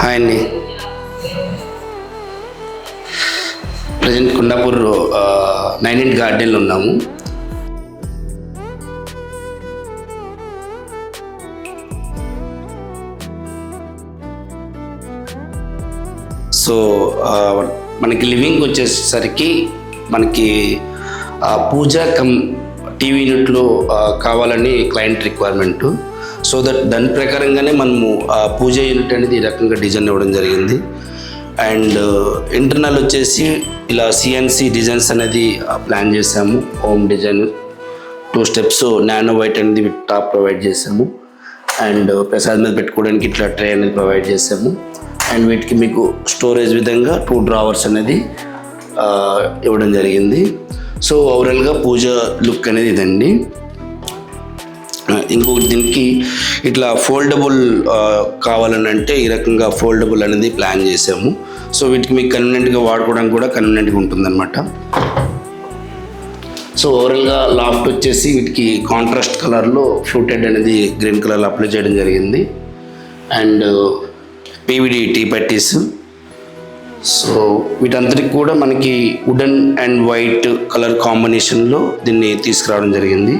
Hi అండి. Present Kundapur 9 గార్డెన్లో ఉన్నాము. సో మనకి లివింగ్ వచ్చేసరికి మనకి పూజా కమ్ టీవీ యూనిట్లో కావాలని క్లయింట్ రిక్వైర్మెంటు. సో దాని ప్రకారంగానే మనము పూజ యూనిట్ అనేది ఈ రకంగా డిజైన్ ఇవ్వడం జరిగింది. అండ్ ఇంటర్నల్ వచ్చేసి ఇలా సిఎన్సి డిజైన్స్ అనేది ప్లాన్ చేసాము. Home design 2 steps nano white అనేది విత్ టాప్ ప్రొవైడ్ చేసాము. అండ్ ప్రసాద్ మీద పెట్టుకోవడానికి ఇట్లా ట్రే అనేది ప్రొవైడ్ చేసాము. అండ్ వీటికి మీకు స్టోరేజ్ విధంగా 2 డ్రావర్స్ అనేది ఇవ్వడం జరిగింది. సో ఓవరాల్గా పూజ లుక్ అనేది ఇదండి. ఇంకొకటి దీనికి ఇట్లా ఫోల్డబుల్ కావాలని అంటే ఈ రకంగా ఫోల్డబుల్ అనేది ప్లాన్ చేసాము. సో వీటికి మీకు కన్వీనియంట్గా వాడుకోవడానికి కూడా కన్వీనియంట్గా ఉంటుందన్నమాట. సో ఓవరాల్గా లాఫ్ట్ వచ్చేసి వీటికి కాంట్రాస్ట్ కలర్లో ఫ్లూటెడ్ అనేది గ్రీన్ కలర్లో అప్లై చేయడం జరిగింది. అండ్ పీవీడీ టీ పట్టీస్. సో వీటంతటికి కూడా మనకి వుడెన్ అండ్ వైట్ కలర్ కాంబినేషన్లో దీన్ని తీసుకురావడం జరిగింది.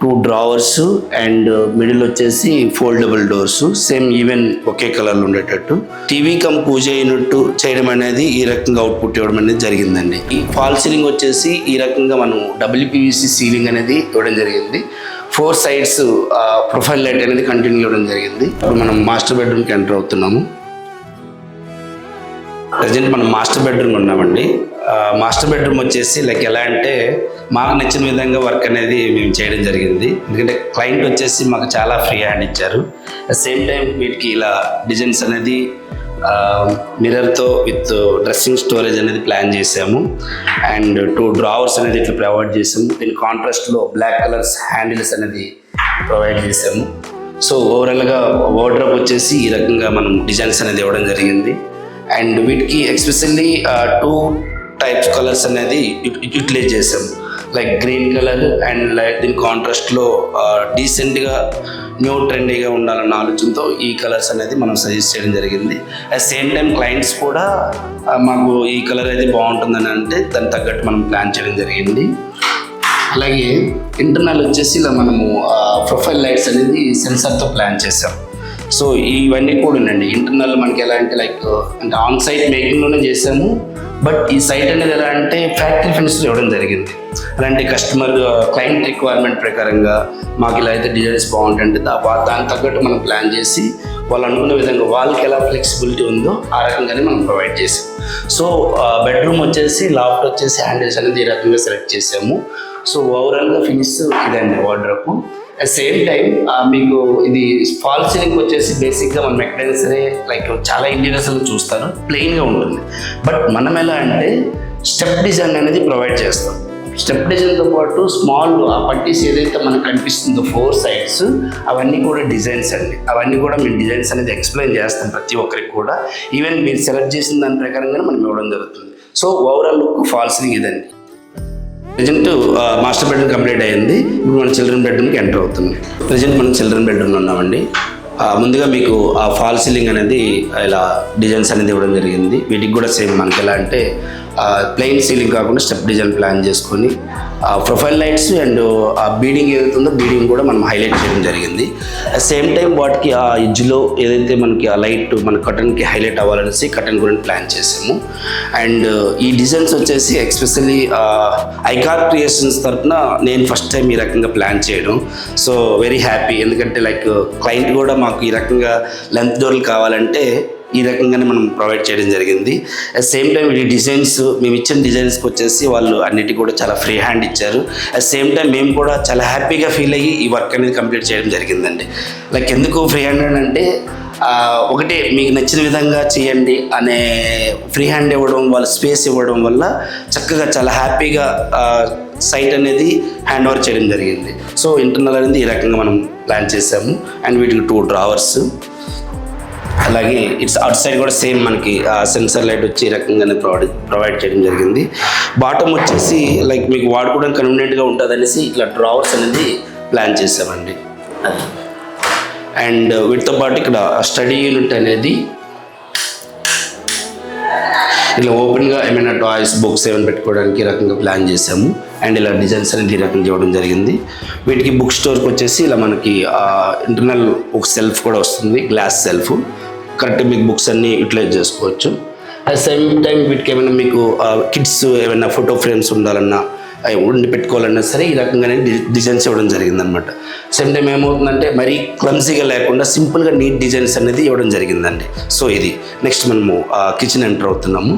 2 డ్రావర్స్ అండ్ మిడిల్ వచ్చేసి ఫోల్డబుల్ డోర్స్, సేమ్ ఈవెన్ ఒకే కలర్లో ఉండేటట్టు. టీవీ కమ్ పూజ యూనిట్ చేయడం అనేది ఈ రకంగా అవుట్పుట్ ఇవ్వడం అనేది జరిగిందండి. ఈ ఫాల్ సీలింగ్ వచ్చేసి ఈ రకంగా మనం WPVC సీలింగ్ అనేది ఇవ్వడం జరిగింది. 4 సైడ్స్ ప్రొఫైల్ లైట్ అనేది కంటిన్యూ ఇవ్వడం జరిగింది. ఇప్పుడు మనం మాస్టర్ బెడ్రూమ్కి ఎంటర్ అవుతున్నాము. ప్రజెంట్ మనం మాస్టర్ బెడ్రూమ్ ఉన్నామండి. మాస్టర్ బెడ్రూమ్ వచ్చేసి లైక్ ఎలా అంటే మాకు నచ్చిన విధంగా వర్క్ అనేది మేము చేయడం జరిగింది. ఎందుకంటే క్లయింట్ వచ్చేసి మాకు చాలా ఫ్రీ హ్యాండ్ ఇచ్చారు. అట్ సేమ్ టైం వీటికి ఇలా డిజైన్స్ అనేది మిర్రర్తో విత్ డ్రెస్సింగ్ స్టోరేజ్ అనేది ప్లాన్ చేసాము. అండ్ 2 డ్రావర్స్ అనేది ఇట్లా ప్రొవైడ్ చేసాము. దీని కాంట్రాస్ట్లో బ్లాక్ కలర్స్ హ్యాండిల్స్ అనేది ప్రొవైడ్ చేసాము. సో ఓవరాల్గా వార్డ్రోబ్ వచ్చేసి ఈ రకంగా మనం డిజైన్స్ అనేది ఇవ్వడం జరిగింది. అండ్ వీటికి ఎక్స్పెషల్లీ 2 టైప్స్ కలర్స్ అనేది యూటిలైజ్ చేసాము. Like green colour and like దీని కాంట్రాస్ట్లో డీసెంట్గా న్యూ ట్రెండీగా ఉండాలన్న ఆలోచనతో ఈ కలర్స్ అనేది మనం సజెస్ట్ చేయడం జరిగింది. అట్ సేమ్ టైం క్లయింట్స్ కూడా మాకు ఈ కలర్ అయితే బాగుంటుందని అంటే దానికి తగ్గట్టు మనం ప్లాన్ చేయడం జరిగింది. అలాగే ఇంటర్నల్ వచ్చేసి ఇలా మనము ప్రొఫైల్ లైట్స్ అనేది సెన్సార్తో ప్లాన్ చేసాం. సో ఇవన్నీ కూడా ఉండండి. ఇంటర్నల్ మనకి ఎలా అంటే లైక్ అంటే ఆన్ సైట్ మేకింగ్లోనే చేసాము. బట్ ఈ సైట్ అనేది ఎలా అంటే ఫ్యాక్టరీ ఫినిష్లో ఇవ్వడం జరిగింది. అలాంటి కస్టమర్ క్లయింట్ రిక్వైర్మెంట్ ప్రకారంగా మాకు ఇలా అయితే డిజైన్స్ బాగుంటుంది, దానికి తగ్గట్టు మనం ప్లాన్ చేసి వాళ్ళు అనుకున్న విధంగా వాళ్ళకి ఎలా ఫ్లెక్సిబిలిటీ ఉందో ఆ రకంగానే మనం ప్రొవైడ్ చేసాం. సో బెడ్రూమ్ వచ్చేసి లాఫ్ట్ వచ్చేసి హ్యాండిల్స్ అనేది ఈ రకంగా సెలెక్ట్ చేసాము. సో ఓవరాల్గా ఫినిష్ ఇదండి వార్డ్రోబ్. అట్ సేమ్ టైం మీకు ఇది ఫాల్ సీలింగ్ వచ్చేసి బేసిక్గా మనం ఎక్కడైనా సరే లైక్ చాలా ఇంటీరియర్స్లో చూస్తారు ప్లెయిన్గా ఉంటుంది. బట్ మనం ఎలా అంటే స్టెప్ డిజైన్ అనేది ప్రొవైడ్ చేస్తాం. స్టెప్ డిజైన్తో పాటు స్మాల్ ఆ పట్టీస్ ఏదైతే మనకు కనిపిస్తుందో 4 సైడ్స్ అవన్నీ కూడా డిజైన్స్ అండి. అవన్నీ కూడా మేము డిజైన్స్ అనేది ఎక్స్ప్లెయిన్ చేస్తాం ప్రతి ఒక్కరికి కూడా. ఈవెన్ మీరు సెలెక్ట్ చేసిన దాని ప్రకారంగానే మనం ఇవ్వడం జరుగుతుంది. So overall look fall ceiling ఇదండి. ప్రజెంట్ మాస్టర్ బెడ్రూమ్ కంప్లీట్ అయ్యింది. ఇప్పుడు మనం చిల్డ్రన్ బెడ్రూమ్కి ఎంటర్ అవుతున్నాం. ప్రజెంట్ మనం చిల్డ్రన్ బెడ్రూమ్లో ఉన్నామండి. ముందుగా మీకు ఆ ఫాల్ సీలింగ్ అనేది ఇలా డిజైన్స్ అనేది ఇవ్వడం జరిగింది. వీటికి కూడా సేమ్ మనకి ఎలా అంటే ప్లెయిన్ సీలింగ్ కాకుండా స్టెప్ డిజైన్ ప్లాన్ చేసుకొని ప్రొఫైల్ లైట్స్ అండ్ ఆ బీడింగ్ ఏదైతుందో బీడింగ్ కూడా మనం హైలైట్ చేయడం జరిగింది. అట్ సేమ్ టైం వాటికి ఆ ఎడ్జ్లో ఏదైతే మనకి ఆ లైట్ మన కటన్కి హైలైట్ అవ్వాలనేసి కటన్ గురించి ప్లాన్ చేసాము. అండ్ ఈ డిజైన్స్ వచ్చేసి ఎక్స్పెషల్లీ ఐకార్ క్రియేషన్స్ తరఫున నేను ఫస్ట్ టైం ఈ రకంగా ప్లాన్ చేయడం. So very happy. ఎందుకంటే లైక్ క్లయింట్ కూడా మాకు ఈ రకంగా లెంత్ డోర్లు కావాలంటే ఈ రకంగానే మనం ప్రొవైడ్ చేయడం జరిగింది. అట్ సేమ్ టైం ఈ డిజైన్స్ మేము ఇచ్చిన డిజైన్స్కి వచ్చేసి వాళ్ళు అన్నిటికీ కూడా చాలా ఫ్రీ హ్యాండ్ ఇచ్చారు. అట్ సేమ్ టైం మేము కూడా చాలా హ్యాపీగా ఫీల్ అయ్యి ఈ వర్క్ అనేది కంప్లీట్ చేయడం జరిగిందండి. లైక్ ఎందుకు ఫ్రీ హ్యాండ్ అంటే ఒకటే మీకు నచ్చిన విధంగా చేయండి అనే ఫ్రీ హ్యాండ్ ఇవ్వడం, వాళ్ళ స్పేస్ ఇవ్వడం వల్ల చక్కగా చాలా హ్యాపీగా సైట్ అనేది హ్యాండ్ ఓవర్ చేయడం జరిగింది. సో ఇంటర్నల్ అనేది ఈ రకంగా మనం ప్లాన్ చేసాము. అండ్ వీటికి 2 డ్రావర్స్. అలాగే ఇట్స్ అవుట్ సైడ్ కూడా సేమ్ మనకి సెన్సర్ లైట్ వచ్చి ఈ రకంగానే ప్రొవైడ్ చేయడం జరిగింది. బాటమ్ వచ్చేసి లైక్ మీకు వాడుకోవడానికి కన్వీనియంట్గా ఉంటుంది అనేసి ఇట్లా డ్రావర్స్ అనేది ప్లాన్ చేసామండి. అండ్ వీటితో పాటు ఇక్కడ స్టడీ యూనిట్ అనేది ఇలా ఓపెన్గా ఏమైనా టాయ్స్ బుక్స్ ఏమైనా పెట్టుకోవడానికి ఈ రకంగా ప్లాన్ చేసాము. అండ్ ఇలా డిజైన్స్ అనేది ఈ రకంగా ఇవ్వడం జరిగింది. వీటికి బుక్ స్టోర్కి వచ్చేసి ఇలా మనకి ఇంటర్నల్ ఒక సెల్ఫ్ కూడా వస్తుంది, గ్లాస్ సెల్ఫ్. కరెక్ట్ మీకు బుక్స్ అన్నీ యూటిలైజ్ చేసుకోవచ్చు. అట్ సేమ్ టైం వీటికి ఏమైనా మీకు కిడ్స్ ఏమైనా ఫోటో ఫ్రేమ్స్ ఉండాలన్నా ఉండి పెట్టుకోవాలన్నా సరే ఈ రకంగానే డిజైన్స్ ఇవ్వడం జరిగిందనమాట. సేమ్ టైం ఏమవుతుందంటే మరీ క్లమ్సీగా లేకుండా సింపుల్గా నీట్ డిజైన్స్ అనేది ఇవ్వడం జరిగిందండి. సో ఇది నెక్స్ట్ మనము కిచెన్ ఎంటర్ అవుతున్నాము.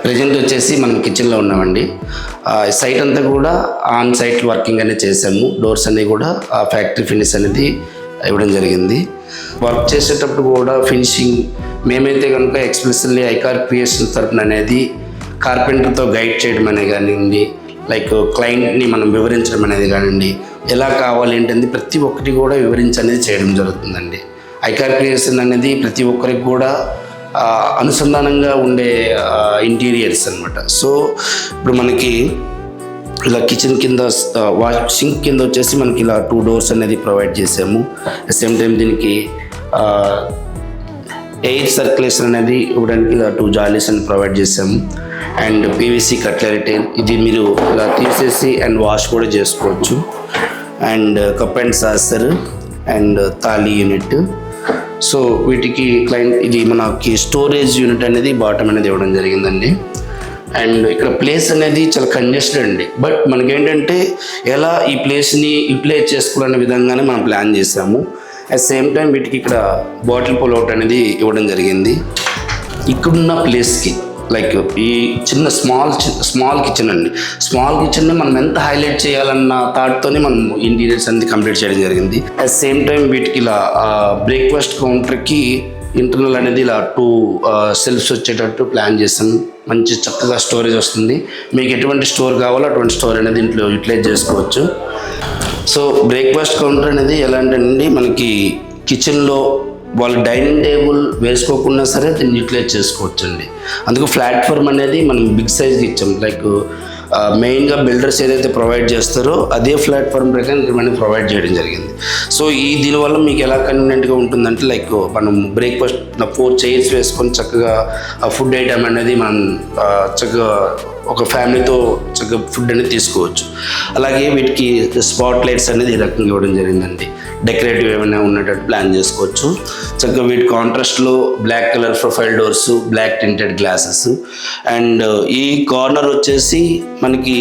ప్రజెంట్ వచ్చేసి మనం కిచెన్లో ఉన్నామండి. సైట్ అంతా కూడా ఆన్ సైట్ వర్కింగ్ అనేది చేసాము. డోర్స్ అన్నీ కూడా ఫ్యాక్టరీ ఫినిష్ అనేది ఇవ్వడం జరిగింది. వర్క్ చేసేటప్పుడు కూడా ఫినిషింగ్ మేమైతే కనుక ఎక్స్ప్రెస్లీ ఐకార్ క్రియేషన్ తరపున అనేది కార్పెంటర్తో గైడ్ చేయడం అనేది కానివ్వండి, లైక్ క్లయింట్ని మనం వివరించడం అనేది కానివ్వండి, ఎలా కావాలి ఏంటంటే ప్రతి ఒక్కటి కూడా వివరించి అనేది చేయడం జరుగుతుందండి. ఐకార్ క్రియేషన్ అనేది ప్రతి ఒక్కరికి కూడా అనుసంధానంగా ఉండే ఇంటీరియర్స్ అనమాట. సో ఇప్పుడు మనకి ఇలా కిచెన్ కింద సింక్ కింద వచ్చేసి మనకి ఇలా 2 డోర్స్ అనేది ప్రొవైడ్ చేసాము. అట్ సేమ్ టైం దీనికి ఎయిర్ సర్క్యులేషన్ అనేది ఇవ్వడానికి ఇలా 2 జాలీస్ అని ప్రొవైడ్ చేసాము. అండ్ పీవీసీ కట్లరీ టైల్, ఇది మీరు ఇలా తీసేసి అండ్ వాష్ కూడా చేసుకోవచ్చు. And cup and saucer and thali unit. So వీటికి క్లయింట్ ఇది మనకి స్టోరేజ్ యూనిట్ అనేది బాటమ్ అనేది ఇవ్వడం జరిగిందండి. అండ్ ఇక్కడ ప్లేస్ అనేది చాలా కంజెస్టెడ్ అండి. బట్ మనకేంటంటే ఎలా ఈ ప్లేస్ని యూటిలైజ్ చేసుకునే విధంగానే మనం ప్లాన్ చేసాము. అట్ సేమ్ టైం వీటికి ఇక్కడ బాటిల్ పుల్అవుట్ అనేది ఇవ్వడం జరిగింది. ఇక్కడున్న ప్లేస్కి లైక్ ఈ చిన్న స్మాల్ కిచెన్ అండి. స్మాల్ కిచెన్ని మనం ఎంత హైలైట్ చేయాలన్న థాట్తోనే మనం ఇంటీరియర్స్ అనేది కంప్లీట్ చేయడం జరిగింది. అట్ సేమ్ టైం వీటికి ఇలా బ్రేక్ఫాస్ట్ కౌంటర్కి ఇంటర్నల్ అనేది ఇలా 2 సెల్ఫ్స్ వచ్చేటట్టు ప్లాన్ చేసాం. మంచి చక్కగా స్టోరేజ్ వస్తుంది. మీకు ఎటువంటి స్టోర్ కావాలో అటువంటి స్టోర్ అనేది ఇంట్లో యూటిలైజ్ చేసుకోవచ్చు. సో బ్రేక్ఫాస్ట్ కౌంటర్ అనేది ఎలాంటి మనకి కిచెన్లో వాళ్ళు డైనింగ్ టేబుల్ వేసుకోకుండా సరే దీన్ని యూటిలైజ్ చేసుకోవచ్చండి. అందుకు ప్లాట్ఫామ్ అనేది మనం బిగ్ సైజ్ ఇచ్చాం. లైక్ మెయిన్గా బిల్డర్స్ ఏదైతే ప్రొవైడ్ చేస్తారో అదే ప్లాట్ఫామ్ ప్రకారం మనకి ప్రొవైడ్ చేయడం జరిగింది. సో దీనివల్ల మీకు ఎలా కన్వీనియంట్గా ఉంటుందంటే లైక్ మనం బ్రేక్ఫాస్ట్ 4 చైర్స్ వేసుకొని చక్కగా ఫుడ్ ఐటమ్ అనేది మనం చక్కగా ఒక ఫ్యామిలీతో చక్కగా ఫుడ్ అనేది తీసుకోవచ్చు. అలాగే వీటికి స్పాట్ లైట్స్ అనేది ఈ రకంగా ఇవ్వడం జరిగిందండి. డెకరేటివ్ ఏమైనా ఉన్నట్టు ప్లాన్ చేసుకోవచ్చు. చక్కగా వీటి కాంట్రాస్ట్లో black colour profile doors, black tinted glasses. And ఈ కార్నర్ వచ్చేసి మనకి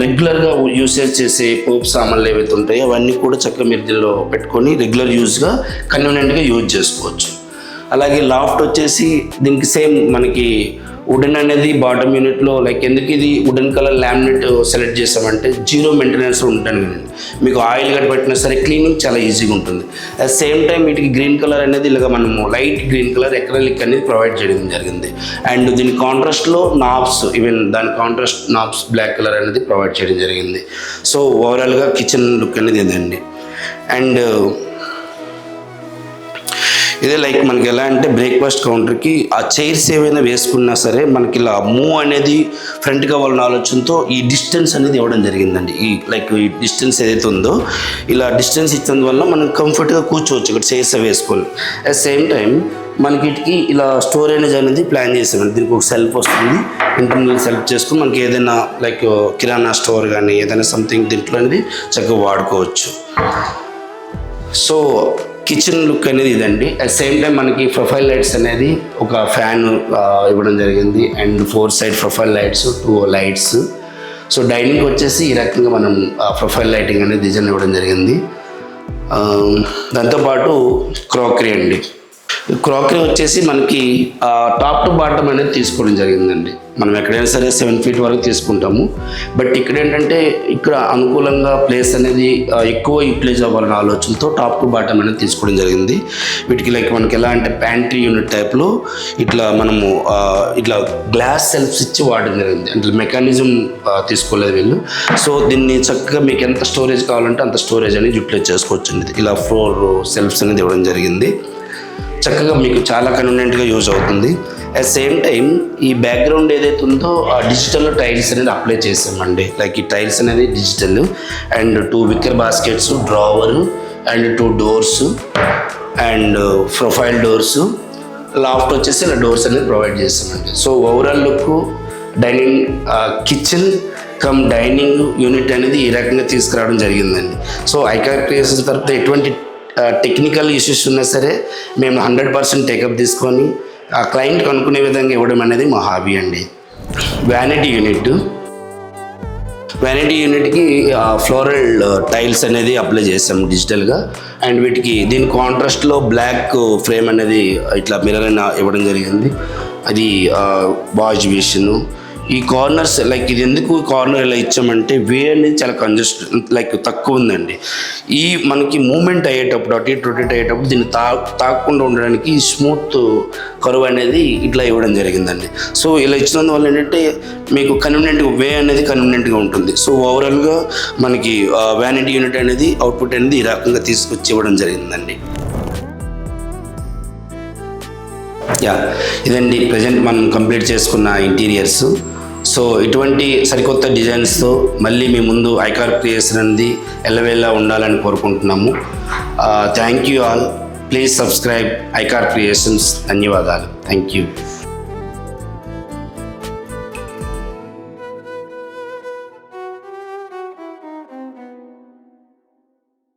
రెగ్యులర్గా యూసేజ్ చేసే పోప్ సామాన్లు ఏవైతే ఉంటాయో అవన్నీ కూడా చక్కగా మీరు దీనిలో పెట్టుకొని రెగ్యులర్ యూజ్గా కన్వీనియంట్గా యూజ్ చేసుకోవచ్చు. అలాగే లాఫ్ట్ వచ్చేసి దీనికి సేమ్ మనకి వుడెన్ అనేది బాటమ్ యూనిట్లో లైక్ ఎందుకు ఇది వుడెన్ కలర్ లామినేట్ సెలెక్ట్ చేసామంటే 0 మెయింటెనెన్స్ ఉంటాను కదండి. మీకు ఆయిల్ గట్ట పెట్టినా సరే క్లీనింగ్ చాలా ఈజీగా ఉంటుంది. అట్ సేమ్ టైం వీటికి గ్రీన్ కలర్ అనేది ఇలాగ మనము లైట్ గ్రీన్ కలర్ ఎక్రలిక్ అనేది ప్రొవైడ్ చేయడం జరిగింది. అండ్ దీని కాంట్రాస్ట్లో నాబ్స్, ఈవెన్ దాని కాంట్రాస్ట్ నాబ్స్ బ్లాక్ కలర్ అనేది ప్రొవైడ్ చేయడం జరిగింది. సో ఓవరాల్గా కిచెన్ లుక్ అనేది ఇదండి. అండ్ ఇదే లైక్ మనకి ఎలా అంటే బ్రేక్ఫాస్ట్ కౌంటర్కి ఆ చైర్స్ ఏవైనా వేసుకున్నా సరే మనకి ఇలా మూవ్ అనేది ఫ్రంట్గా వాళ్ళ ఆలోచనతో ఈ డిస్టెన్స్ అనేది ఇవ్వడం జరిగిందండి. ఈ డిస్టెన్స్ ఏదైతే ఉందో ఇలా డిస్టెన్స్ ఇచ్చిన వల్ల మనం కంఫర్ట్గా కూర్చోవచ్చు ఇక్కడ చైర్స్ వేసుకొని. అట్ సేమ్ టైం మనకి వీటికి ఇలా స్టోరేజ్ అనేది ప్లాన్ చేసామండి. దీనికి ఒక సెల్ఫ్ వస్తుంది, ఇంటర్నల్ సెల్ఫ్ చేసుకుని మనకి ఏదైనా లైక్ కిరాణా స్టోర్ కానీ ఏదైనా సంథింగ్ దీంట్లో అనేది చక్కగా వాడుకోవచ్చు. సో కిచెన్ లుక్ అనేది ఇదండి. అట్ సేమ్ టైం మనకి ప్రొఫైల్ లైట్స్ అనేది ఒక ఫ్యాన్ ఇవ్వడం జరిగింది. And 4 side profile lights, 2 lights. So dining వచ్చేసి ఈ రకంగా మనం ప్రొఫైల్ లైటింగ్ అనేది డిజైన్ ఇవ్వడం జరిగింది. దాంతోపాటు క్రాకరీ అండి. క్రాకరీ వచ్చేసి మనకి టాప్ టు బాటమ్ అనేది తీసుకోవడం జరిగిందండి. మనం ఎక్కడైనా సరే 7 feet వరకు తీసుకుంటాము. బట్ ఇక్కడ ఏంటంటే ఇక్కడ అనుకూలంగా ప్లేస్ అనేది ఎక్కువ యూటిలైజ్ అవ్వాలన్న ఆలోచనతో టాప్ టు బాటమ్ అనేది తీసుకోవడం జరిగింది. వీటికి లైక్ మనకి ఎలా అంటే ప్యాంట్రీ యూనిట్ టైప్లో ఇట్లా మనము ఇట్లా గ్లాస్ సెల్ఫ్స్ ఇచ్చి వాడడం జరిగింది. అంటే మెకానిజం తీసుకోలేదు వీళ్ళు. సో దీన్ని చక్కగా మీకు ఎంత స్టోరేజ్ కావాలంటే అంత స్టోరేజ్ అనేది యూటిలైజ్ చేసుకోవచ్చు. ఇలా 4 సెల్ఫ్స్ అనేది ఇవ్వడం జరిగింది. చక్కగా మీకు చాలా కన్వీనియంట్గా యూజ్ అవుతుంది. అట్ సేమ్ టైం ఈ బ్యాక్గ్రౌండ్ ఏదైతే ఉందో ఆ డిజిటల్ టైల్స్ అనేది అప్లై చేసామండి. లైక్ ఈ టైల్స్ అనేది digital. And 2 wicker baskets, drawer, and 2 doors and profile doors, loft వచ్చేసి ఇలా డోర్స్ అనేది ప్రొవైడ్ చేస్తామండి. So overall look dining kitchen cum dining unit అనేది ఈ రకంగా తీసుకురావడం జరిగిందండి. సో ఐకార్ క్రియేషన్స్ తరఫున ఎటువంటి టెక్నికల్ ఇష్యూస్ ఉన్నా సరే మేము 100% టేకప్ తీసుకొని ఆ క్లయింట్ అనుకునే విధంగా ఇవ్వడం అనేది మా హాబీ అండి. వ్యానిటీ యూనిట్కి ఫ్లోరల్ టైల్స్ అనేది అప్లై చేసాము డిజిటల్గా. అండ్ వీటికి దీని కాంట్రాస్ట్లో బ్లాక్ ఫ్రేమ్ అనేది ఇట్లా మిర్రర్ అయినా ఇవ్వడం జరిగింది. అది వాష్ బేసిన్. ఈ కార్నర్స్ లైక్ ఇది ఎందుకు కార్నర్ ఇలా ఇచ్చామంటే వే అనేది చాలా కంజెస్ట్ లైక్ తక్కువ ఉందండి. ఈ మనకి మూమెంట్ అయ్యేటప్పుడు అటు ఇటు రొటేట్ అయ్యేటప్పుడు దీన్ని తాకకుండా ఉండడానికి స్మూత్ కరువు అనేది ఇట్లా ఇవ్వడం జరిగిందండి. సో ఇలా ఇచ్చినందువల్ల ఏంటంటే మీకు కన్వీనియంట్గా వే అనేది కన్వీనియంట్గా ఉంటుంది. సో ఓవరాల్గా మనకి వ్యానిటీ యూనిట్ అనేది అవుట్పుట్ అనేది ఈ రకంగా తీసుకొచ్చి ఇవ్వడం జరిగిందండి. ఇదండి ప్రజెంట్ మనం కంప్లీట్ చేసుకున్న ఇంటీరియర్స్. సో ఇటువంటి సరికొత్త డిజైన్స్తో మళ్ళీ మీ ముందు ఐకార్ క్రియేషన్ అనేది ఎల్లవేళలా ఉండాలని కోరుకుంటున్నాము. Thank you all. Please subscribe Icar creations. ధన్యవాదాలు. Thank you.